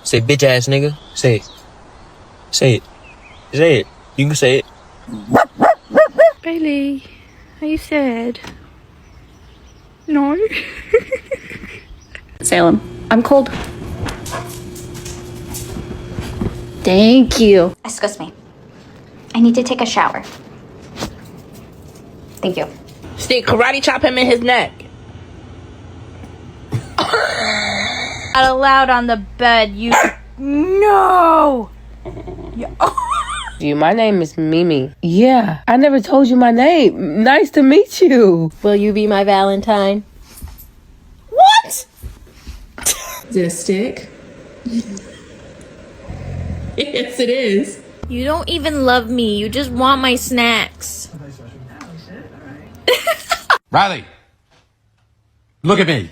Say bitch ass nigga. Say it. Say it. Say it. You can say it. Bailey, are you sad? No. Salem, I'm cold. Thank you. Excuse me. I need to take a shower. Thank you. Stick, karate chop him in his neck. Out loud on the bed, you. No! My name is Mimi. Yeah, I never told you my name. Nice to meet you. Will you be my Valentine? What? Is it a stick? Yes, it is. You don't even love me. You just want my snacks. Riley, look at me.